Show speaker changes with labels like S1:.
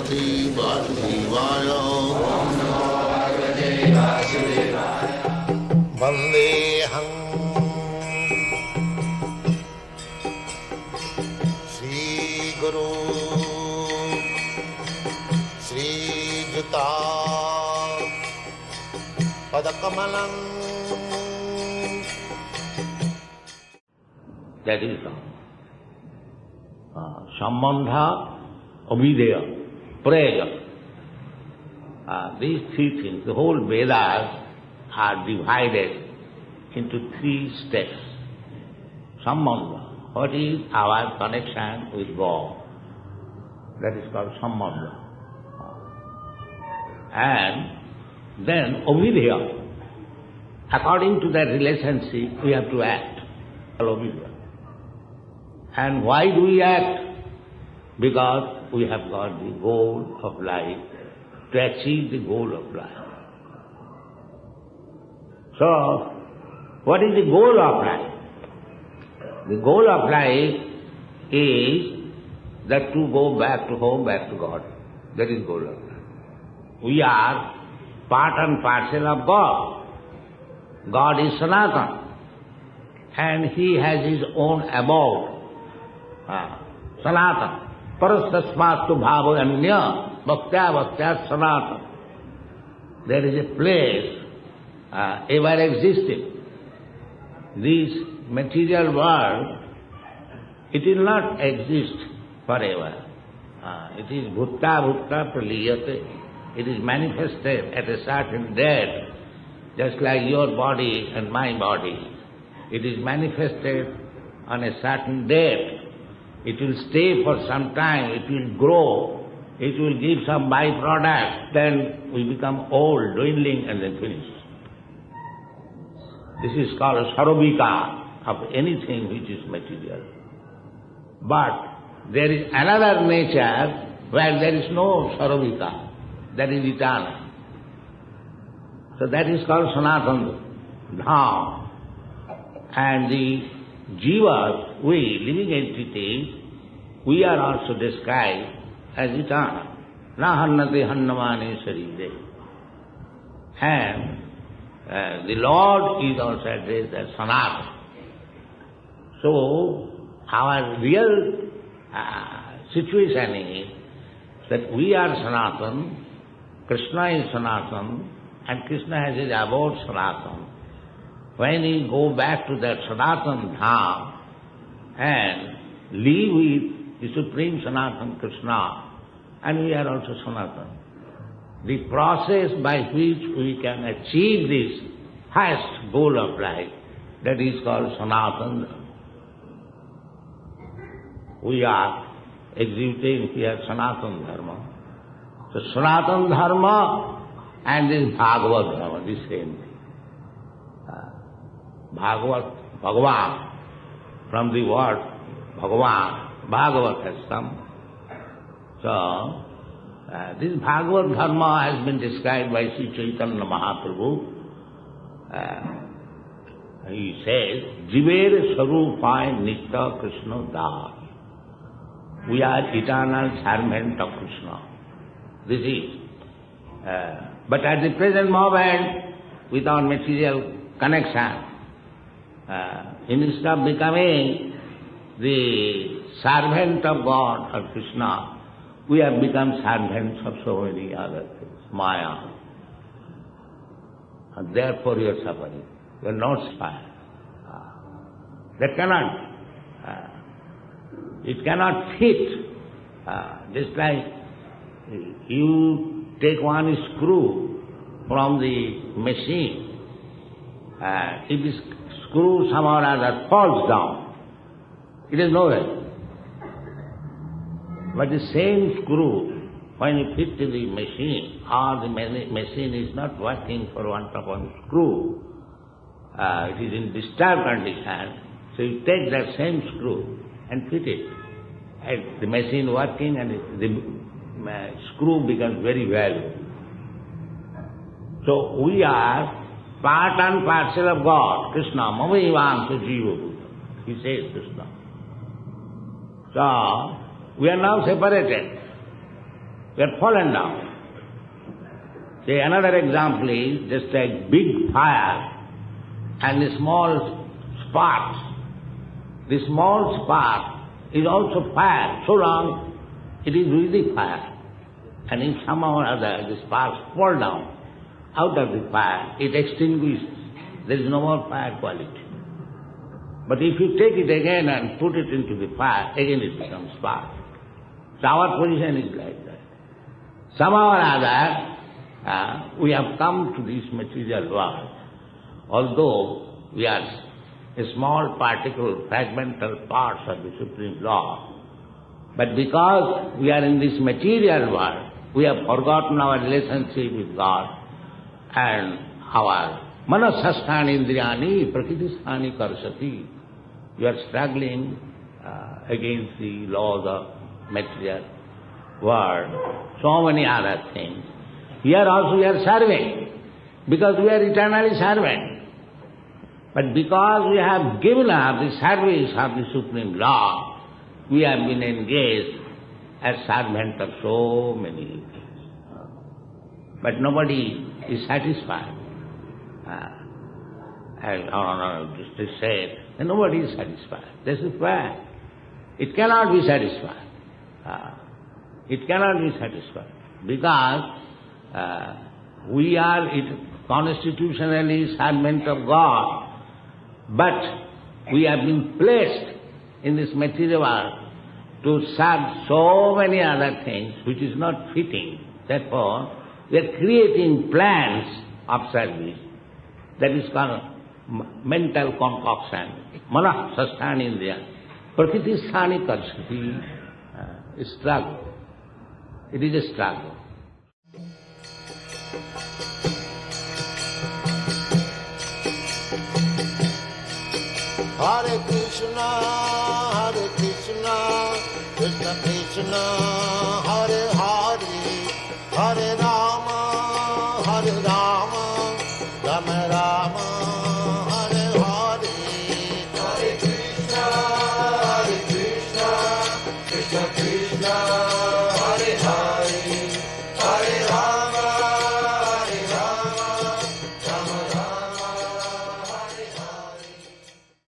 S1: Bhagavate Vasudevaya. Vandeham Shri Guru Shri Juta Padakamalam. That is Sambandha, Abhideya, Prayer. These three things, the whole Vedas are divided into three steps. Sambandha, what is our connection with God? That is called Sambandha. And then Abhideya, according to that relationship, we have to act. Abhideya. And why do we act? Because we have got the goal of life, to achieve the goal of life. So, what is the goal of life? The goal of life is that to go back to home, back to God. That is goal of life. We are part and parcel of God. God is Sanatana, and He has His own abode. Sanatana. Parastasmastu bhava anya bhaktya bhaktya sanatana. There is a place ever existing. This material world, it will not exist forever. It is bhutta bhutta praliyate. It is manifested at a certain date, just like your body and my body. It is manifested on a certain date. It will stay for some time, it will grow, it will give some byproduct, then we become old, dwindling, and then finish. This is called sarobhika of anything which is material. But there is another nature where there is no sarobhika, that is eternal. So that is called Sanatana Dham. And the jivas, we, living entities, we are also described as eternal. Na hannate hannamane sarire. And the Lord is also addressed as Sanatana. So, our real situation is that we are Sanatana, Krishna is Sanatana, and Krishna has his abode Sanatana. When we go back to that Sanatana Dham and live with the Supreme Sanatana Krishna, and we are also Sanatana. The process by which we can achieve this highest goal of life, that is called Sanatana. We are executing here Sanatana Dharma. So Sanatana Dharma and this Bhagavad Dharma, the same thing. Bhagavat, Bhagavan, from the word Bhagavan, Bhagavat has come. So, this Bhagavad Dharma has been described by Sri Chaitanya Mahaprabhu. He says, Jiver Sarupaya Nitya Krishna Das. We are eternal servant of Krishna. This is. But at the present moment, with our material connection, instead of becoming the servant of God or Krishna, we have become servants of so many other things, Maya. And therefore you are suffering. You are not spared. That cannot, it cannot fit. Just like you take one screw from the machine, if the screw somehow or other falls down, it is nowhere. But the same screw, when you fit to the machine, or the machine is not working for want of one screw, it is in disturbed condition, so you take that same screw and fit it. And the machine working and the screw becomes very valuable. So we are part and parcel of God, Krishna, Mamayivansa Jiva Bhuta. He says Krishna. So, we are now separated. we are fallen down. See, another example is just a big fire and a small spark. The small spark is also fire, so long it is really fire. And if somehow or other the sparks fall down out of the fire, it extinguishes. There is no more fire quality. But if you take it again and put it into the fire, again it becomes spark. So our position is like that. Somehow or other, we have come to this material world, although we are a small particle, fragmental parts of the Supreme Law. But because we are in this material world, we have forgotten our relationship with God and our manasasthani indriyani prakritisthani karsati. You are struggling against the laws of material world, so many other things. Here also we are serving, because we are eternally servant. But because we have given up the service of the Supreme Law, we have been engaged as servant of so many things. But nobody is satisfied. As our Justice said, nobody is satisfied. This is why it cannot be satisfied. It cannot be satisfied because we are constitutionally servant of God, but we have been placed in this material world to serve so many other things which is not fitting. Therefore, we are creating plans of service. That is called mental concoction. Mana sasthani indriya. Prakriti sthani karsati. Struggle. It is a struggle.
S2: Hare Krishna, Krishna Krishna, Hare Hare, Hare Rama,